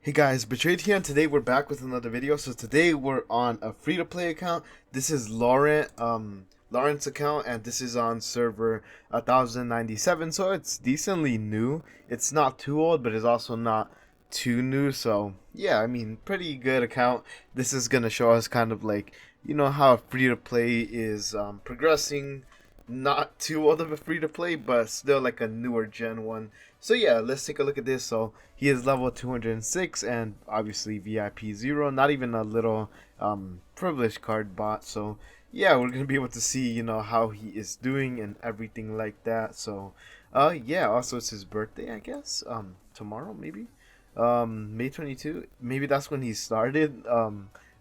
Hey guys, Betrayed here, and today we're back with another video. So today we're on a free-to-play account. This is Lawrence account, and this is on server 1097. So it's decently new. It's not too old, but it's also not too new. So yeah, I mean, pretty good account. This is gonna show us kind of like how free-to-play is progressing. Not too old of a free-to-play, but still like a newer gen one. So yeah, let's take a look at this. So he is level 206 and obviously VIP 0, not even a little privilege card bot. So yeah, we're gonna be able to see how he is doing and everything like that. So yeah, also it's his birthday, I guess. Tomorrow maybe. May 22. Maybe that's when he started.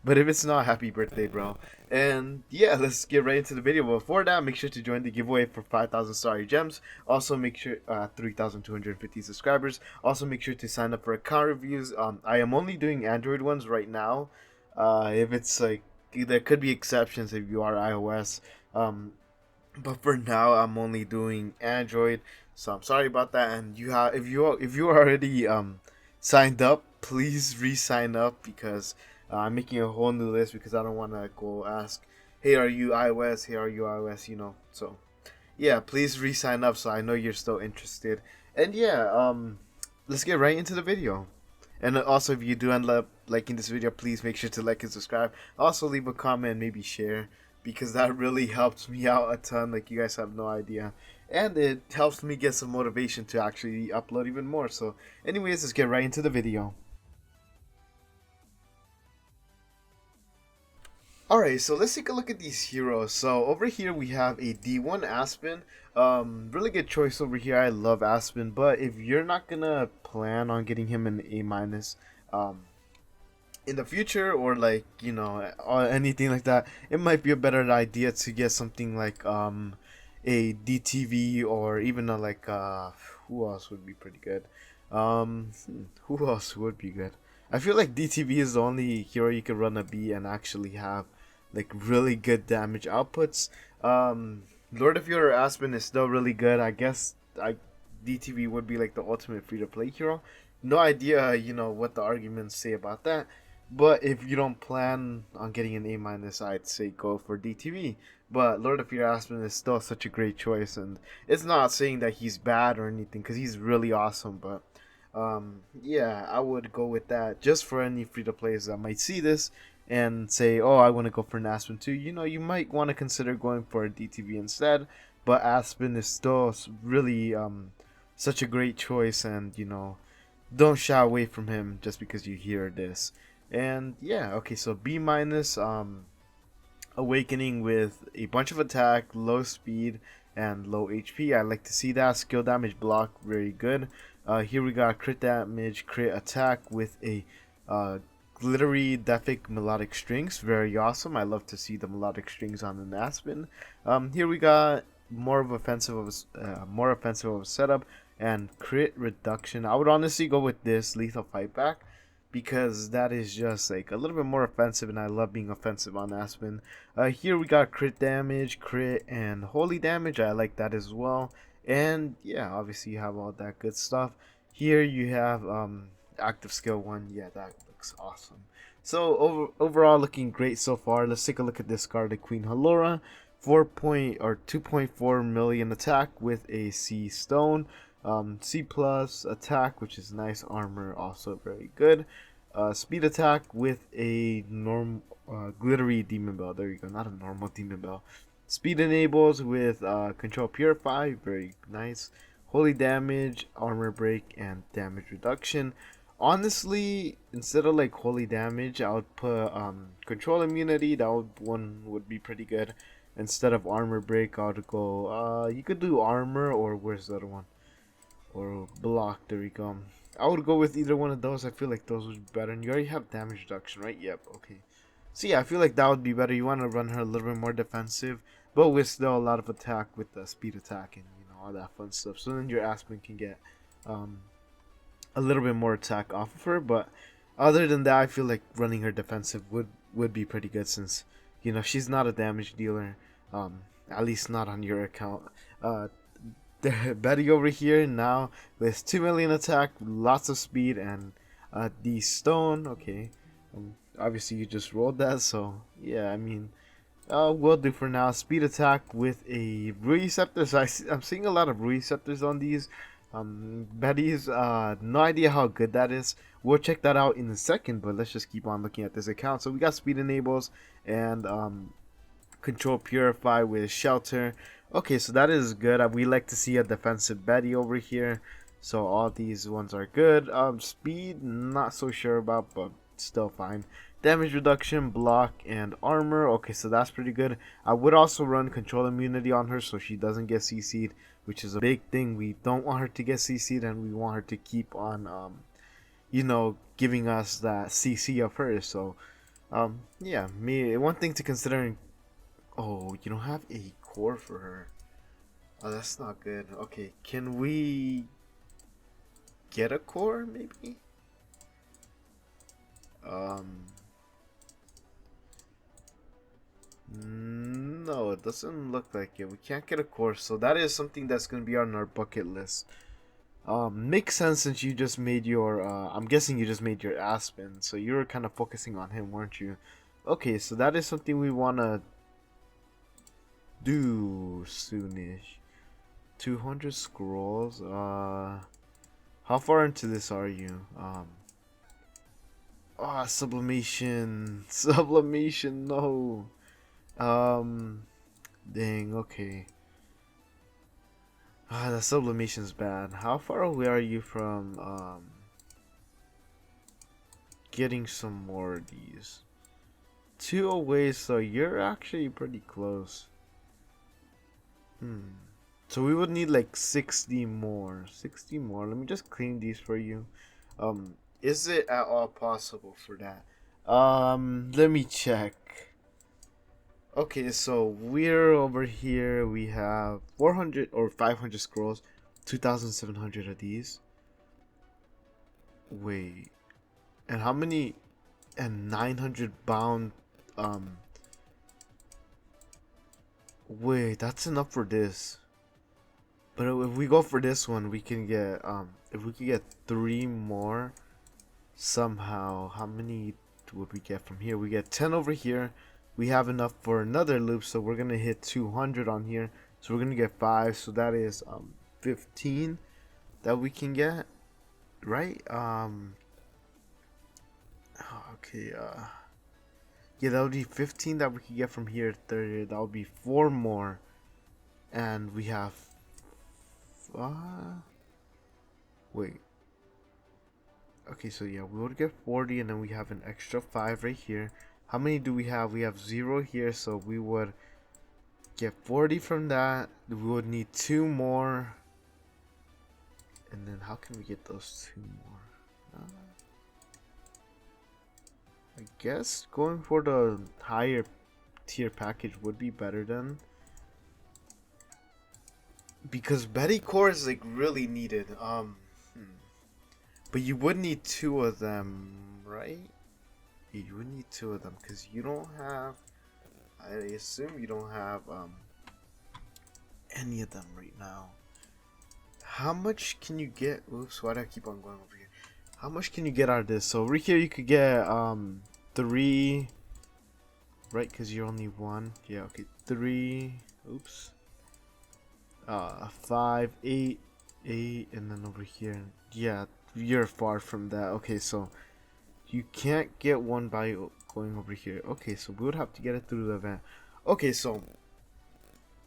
But if it's not, happy birthday, bro. And yeah, let's get right into the video. But before that, make sure to join the giveaway for 5,000 starry gems. Also, make sure 3,250 subscribers. Also, make sure to sign up for account reviews. I am only doing Android ones right now. If it's like there could be exceptions if you are iOS. But for now, I'm only doing Android. So I'm sorry about that. And you have if you already signed up, please re-sign up because I'm making a whole new list because I don't want to go ask, hey, are you iOS? Hey, are you iOS? So yeah, please re-sign up so I know you're still interested. And yeah, let's get right into the video. And also, if you do end up liking this video, please make sure to like and subscribe. Also, leave a comment, maybe share, because that really helps me out a ton. Like, you guys have no idea. And it helps me get some motivation to actually upload even more. So, anyways, let's get right into the video. Alright, so let's take a look at these heroes. So over here we have a D1 Aspen. Really good choice over here. I love Aspen, but if you're not gonna plan on getting him an A minus, in the future or like or anything like that, it might be a better idea to get something like a DTV or even a like who else would be pretty good. Who else would be good? I feel like DTV is the only hero you can run a B and actually have like really good damage outputs. Lord of Your Aspen is still really good. I guess DTV would be like the ultimate free to play hero. No idea, what the arguments say about that. But if you don't plan on getting an A minus, I'd say go for DTV. But Lord of Fear Aspen is still such a great choice, and it's not saying that he's bad or anything, because he's really awesome. But yeah, I would go with that just for any free to players that might see this and say, "Oh, I want to go for an Aspen too." You might want to consider going for a DTV instead. But Aspen is still really such a great choice, and don't shy away from him just because you hear this. And yeah, okay, so B minus, awakening with a bunch of attack, low speed, and low HP. I like to see that. Skill damage block, very good. Here we got crit damage, crit attack with a glittery deafic melodic strings, very awesome. I love to see the melodic strings on an Aspen. Here we got more offensive of a setup and crit reduction. I would honestly go with this lethal fight back because that is just like a little bit more offensive, and I love being offensive on Aspen. Here we got crit damage, crit, and holy damage. I like that as well. And yeah, obviously you have all that good stuff. Here you have active skill 1. Yeah, that looks awesome. So overall looking great so far. Let's take a look at this Scarlet Queen Halora. 2.4 million attack with a C stone. C plus attack, which is nice. Armor also very good. Speed attack with a glittery demon bell. There you go, not a normal demon bell. Speed enables with control purify, very nice. Holy damage, armor break, and damage reduction. Honestly, instead of like holy damage, I would put control immunity. One would be pretty good. Instead of armor break, I would go. You could do armor, or where's the other one? Or block. There we go. I would go with either one of those. I feel like those would be better. And you already have damage reduction, right? Yep. Okay. So yeah, I feel like that would be better. You want to run her a little bit more defensive, but with still a lot of attack with the speed attack and all that fun stuff. So then your Aspen can get a little bit more attack off of her. But other than that, I feel like running her defensive would be pretty good since she's not a damage dealer. At least not on your account. Betty over here now with 2 million attack, lots of speed, and The stone, okay. Obviously you just rolled that, so yeah, I mean, will do for now. Speed attack with a receptor. So I'm seeing a lot of receptors on these. Betty's, no idea how good that is. We'll check that out in a second, but let's just keep on looking at this account. So we got speed enables and control purify with shelter. Okay, so that is good. We like to see a defensive Betty over here. So all these ones are good. Speed, not so sure about, but still fine. Damage reduction, block, and armor. Okay, so that's pretty good. I would also run control immunity on her so she doesn't get CC'd, which is a big thing. We don't want her to get CC'd, and we want her to keep on, giving us that CC of hers. So, yeah, one thing to consider. Oh, you don't have a core for her. Oh, that's not good. Okay, can we get a core, maybe? Um, no, it doesn't look like it. We can't get a core, so that is something that's gonna be on our bucket list. Makes sense since you just made your, I'm guessing you just made your Aspen, so you were kind of focusing on him, weren't you? Okay, so that is something we wanna do soonish. 200 scrolls, how far into this are you? Sublimation. Sublimation, no. Dang, okay. The sublimation's bad. How far away are you from, getting some more of these? 2 away, so you're actually pretty close. So we would need like 60 more. 60 more. Let me just clean these for you. Is it at all possible for that? Let me check. Okay, so we're over here. We have 400 or 500 scrolls, 2,700 of these. Wait, and how many? And 900 bound. Um, Wait, that's enough for this. But if we go for this one, we can get if we could get 3 more somehow. How many would we get from here? We get 10 over here. We have enough for another loop, so we're gonna hit 200 on here. So we're gonna get 5. So that is 15 that we can get, right? Okay. Yeah, that would be 15 that we can get from here. 30. That would be 4 more, and we have. Wait. Okay, so yeah, we would get 40, and then we have an extra 5 right here. How many do we have? We have 0 here, so we would get 40 from that. We would need 2 more. And then how can we get those 2 more? I guess going for the higher tier package would be better then. Because Betty Core is like really needed. But you would need 2 of them, right? Yeah, you would need 2 of them because you don't have. I assume you don't have any of them right now. How much can you get? Oops, why do I keep on going over here? How much can you get out of this? So over here you could get 3, right? Because you're only 1. Yeah, okay, 3. Oops. 5, 8, 8, and then over here. Yeah, you're far from that. Okay, so you can't get 1 by going over here. Okay, so we would have to get it through the vent. Okay, so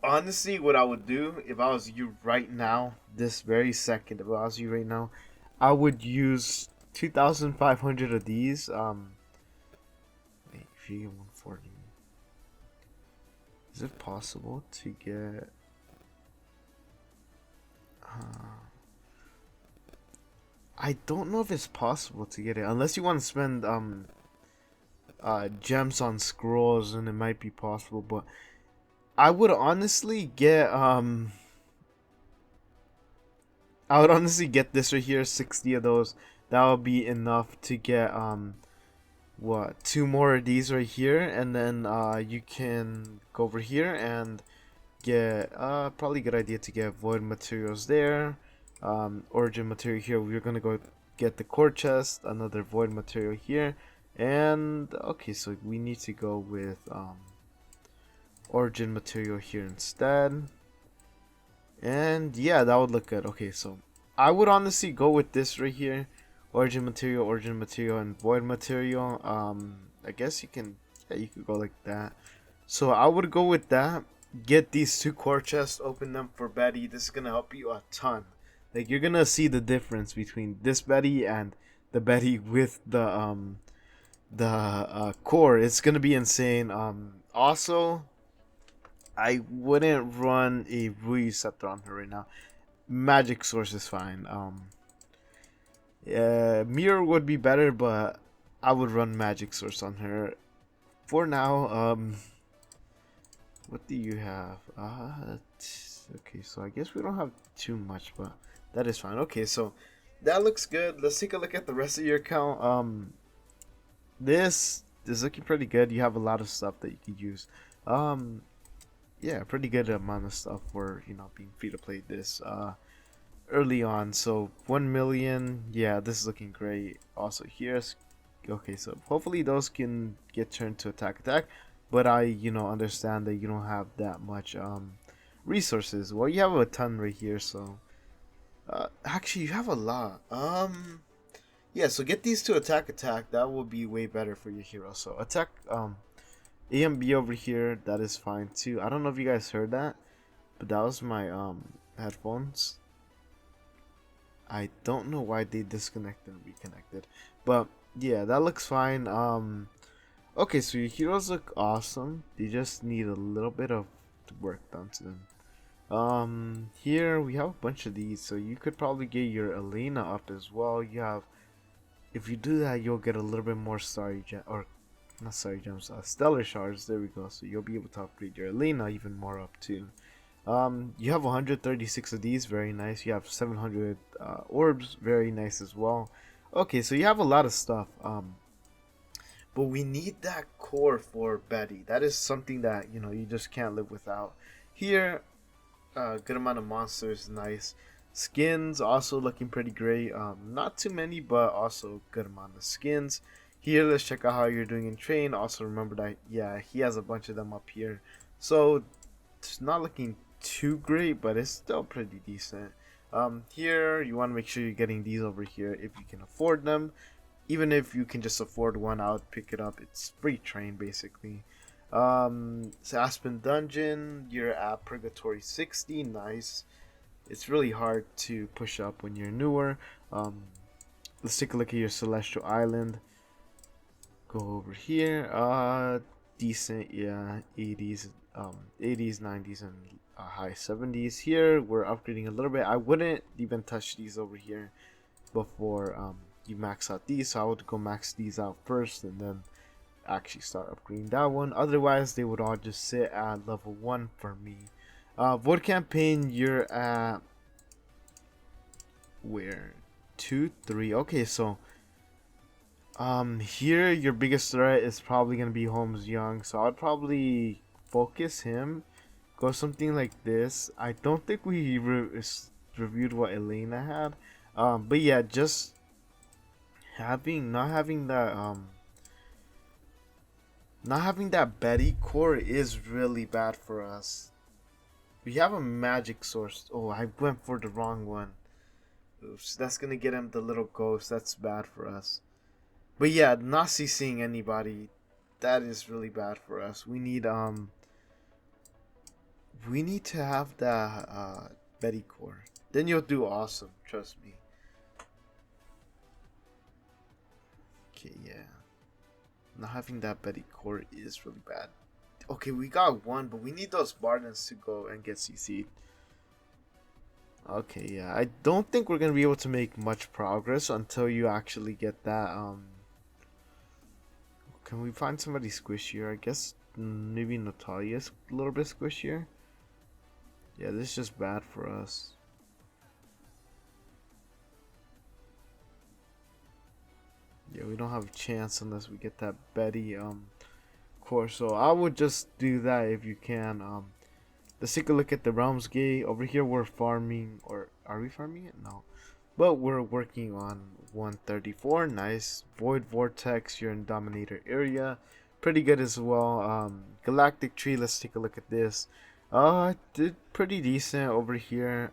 honestly, what I would do if I was you right now, this very second, if I was you right now, I would use 2,500 of these. Wait, if you get 140, is it possible to get? I don't know if it's possible to get it unless you want to spend gems on scrolls, and it might be possible. But I would honestly get this right here, 60 of those. That would be enough to get what, 2 more of these right here, and then you can go over here and get probably a good idea to get void materials there. Origin material here. We're gonna go get the core chest, another void material here, and okay, so we need to go with origin material here instead. And yeah, that would look good. Okay, so I would honestly go with this right here. Origin material, and void material. I guess you can, yeah, you could go like that. So I would go with that. Get these two core chests, open them for Betty. This is gonna help you a ton. Like you're gonna see the difference between this Betty and the Betty with the core. It's gonna be insane. Also, I wouldn't run a Rui Scepter on her right now. Magic Source is fine. Mirror would be better, but I would run Magic Source on her for now. What do you have? Okay, so I guess we don't have too much, but that is fine. Okay, so that looks good. Let's take a look at the rest of your account. This is looking pretty good. You have a lot of stuff that you could use. Yeah, pretty good amount of stuff for being free to play this early on. So 1 million, yeah, this is looking great. Also here's okay, so hopefully those can get turned to attack, but I understand that you don't have that much resources. Well, you have a ton right here, so actually you have a lot. Yeah, so get these to attack. That will be way better for your hero. So attack A and B over here, that is fine too. I don't know if you guys heard that, but that was my headphones. I don't know why they disconnected and reconnected, but yeah, that looks fine. Okay, so your heroes look awesome. They just need a little bit of work done to them. Here we have a bunch of these, so you could probably get your Elena up as well. You have, if you do that, you'll get a little bit more starry gem, or not starry gems, stellar shards. There we go. So you'll be able to upgrade your Elena even more up too. You have 136 of these, very nice. You have 700 orbs, very nice as well. Okay, so you have a lot of stuff. But we need that core for Betty. That is something that you just can't live without. Here, good amount of monsters, nice. Skins also looking pretty great. Not too many, but also good amount of skins. Here, let's check out how you're doing in train. Also remember that, yeah, he has a bunch of them up here. So it's not looking too great, but it's still pretty decent. Here you want to make sure you're getting these over here if you can afford them. Even if you can just afford one, I would pick it up. It's free train basically. It's Aspen Dungeon. You're at Purgatory 60. Nice. It's really hard to push up when you're newer. Let's take a look at your Celestial Island. Go over here. Decent, yeah. 80s, 90s, and high 70s. Here we're upgrading a little bit. I wouldn't even touch these over here before you max out these, so I would go max these out first and then actually start upgrading that one. Otherwise they would all just sit at level 1 for me. Void campaign, you're at where? 2, 3. Okay, so here your biggest threat is probably gonna be Holmes Young, so I'd probably focus him, go something like this. I don't think we reviewed what Elena had, but yeah, just not having that Betty core is really bad for us. We have a magic source. Oh, I went for the wrong one. Oops, that's gonna get him the little ghost. That's bad for us. But yeah, not CCing anybody, that is really bad for us. We need to have that Betty core. Then you'll do awesome, trust me. Okay, yeah. Not having that Betty core is really bad. Okay, we got one, but we need those Bardens to go and get CC'd. Okay, yeah. I don't think we're gonna be able to make much progress until you actually get that. Can we find somebody squishier? I guess maybe Natalia's a little bit squishier. Yeah, this is just bad for us. Yeah, we don't have a chance unless we get that Betty core. So I would just do that if you can. Let's take a look at the Realms Gate. Over here we're farming, or are we farming it? No. but we're working on 134. Nice. Void Vortex, you're in Dominator area. Pretty good as well. Galactic Tree, let's take a look at this. Did pretty decent over here.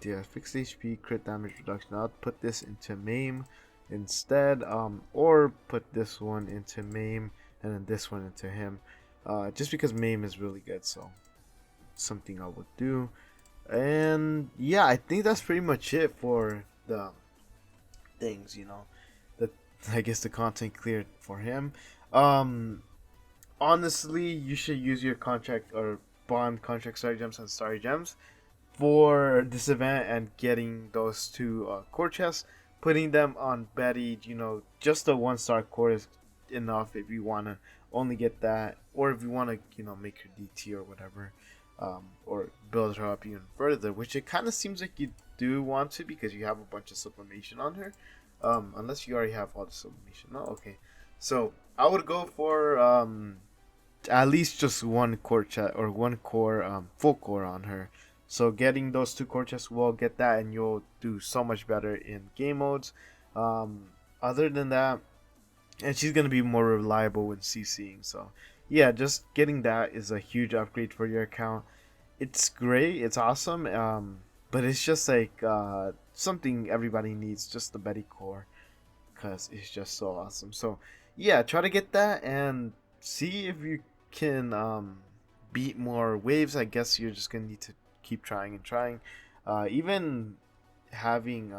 Yeah, fixed HP, crit damage reduction. I'll put this into maim instead, or put this one into maim and then this one into him, just because maim is really good, so something I would do. And yeah, I think that's pretty much it for the things, the I guess the content cleared for him. Honestly, you should use your contract or bond contract starry gems and starry gems for this event and getting those two core chests. Putting them on Betty, just a 1-star core is enough if you want to only get that, or if you want to make your DT or whatever, or build her up even further, which it kind of seems like you do want to, because you have a bunch of sublimation on her, unless you already have all the sublimation. No, okay, so I would go for at least just one core chest or one core full core on her. So getting those two core chests will get that, and you'll do so much better in game modes. Other than that, and she's gonna be more reliable when CCing. So yeah, just getting that is a huge upgrade for your account. It's great, it's awesome. But it's just like something everybody needs, just the Betty core, because it's just so awesome. So yeah, try to get that and see if you can beat more waves. I guess you're just gonna need to keep trying and trying. Even having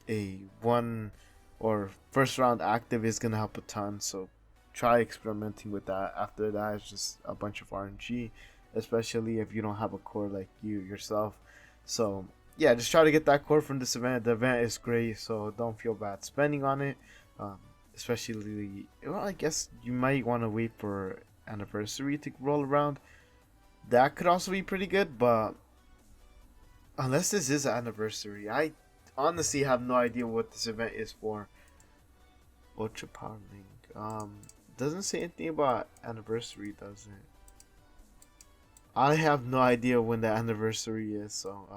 a one or first round active is gonna help a ton, so try experimenting with that. After that, it's just a bunch of RNG, especially if you don't have a core like you yourself. So yeah, just try to get that core from this event. The event is great, so don't feel bad spending on it. Especially, well, I guess you might want to wait for anniversary to roll around. That could also be pretty good, but unless this is an anniversary, I honestly have no idea what this event is for. Ultra Power Link. Doesn't say anything about anniversary, does it? I have no idea when the anniversary is, so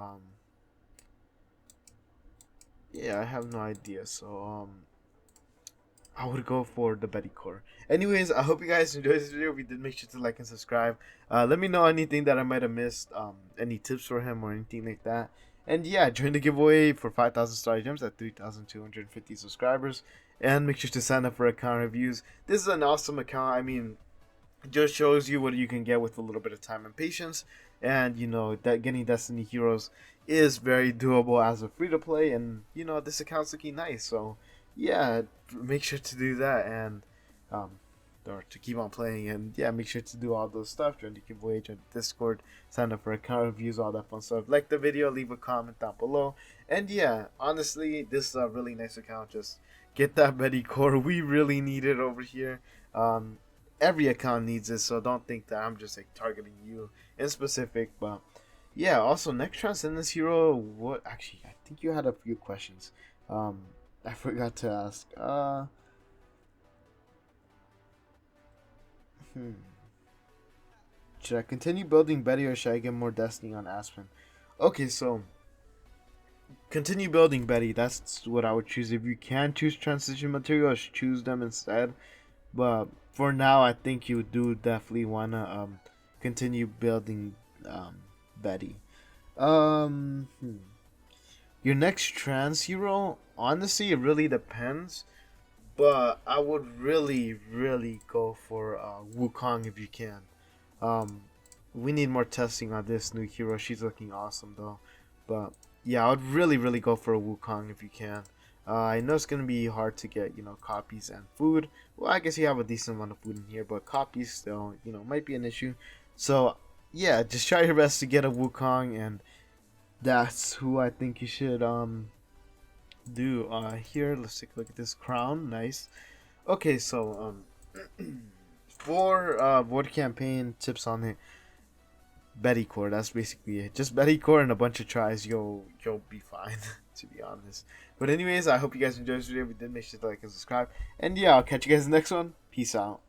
yeah, I have no idea. So I would go for the Betty core. Anyways, I hope you guys enjoyed this video. If you did, make sure to like and subscribe. Let me know anything that I might have missed, any tips for him or anything like that. And yeah, join the giveaway for 5,000 star gems at 3,250 subscribers. And make sure to sign up for account reviews. This is an awesome account. I mean, it just shows you what you can get with a little bit of time and patience. And that getting Destiny Heroes is very doable as a free to play. And this account's looking nice. So yeah, make sure to do that, and or to keep on playing. And yeah, make sure to do all those stuff. Join the giveaway, join the Discord, sign up for account reviews, all that fun stuff. Like the video, leave a comment down below. And yeah, honestly, this is a really nice account. Just get that Betty core. We really need it over here. Every account needs it, so don't think that I'm just like targeting you in specific. But yeah, also next Transcendence Hero, what actually, I think you had a few questions. I forgot to ask. Should I continue building Betty, or should I get more Destiny on Aspen? Okay, so continue building Betty. That's what I would choose. If you can choose transition materials, choose them instead. But for now, I think you do definitely wanna continue building Betty. Your next trans hero, honestly, it really depends. But I would really, really go for Wukong if you can. We need more testing on this new hero. She's looking awesome though. But yeah, I would really, really go for a Wukong if you can. I know it's gonna be hard to get, copies and food. Well, I guess you have a decent amount of food in here, but copies still, might be an issue. So yeah, just try your best to get a Wukong, and that's who I think you should do. Here, let's take a look at this crown. Nice. Okay, so for board campaign tips on it, Betty core. That's basically it. Just Betty core and a bunch of tries. You'll be fine. To be honest. But anyways, I hope you guys enjoyed this video. If you did, make sure to like and subscribe. And yeah, I'll catch you guys in the next one. Peace out.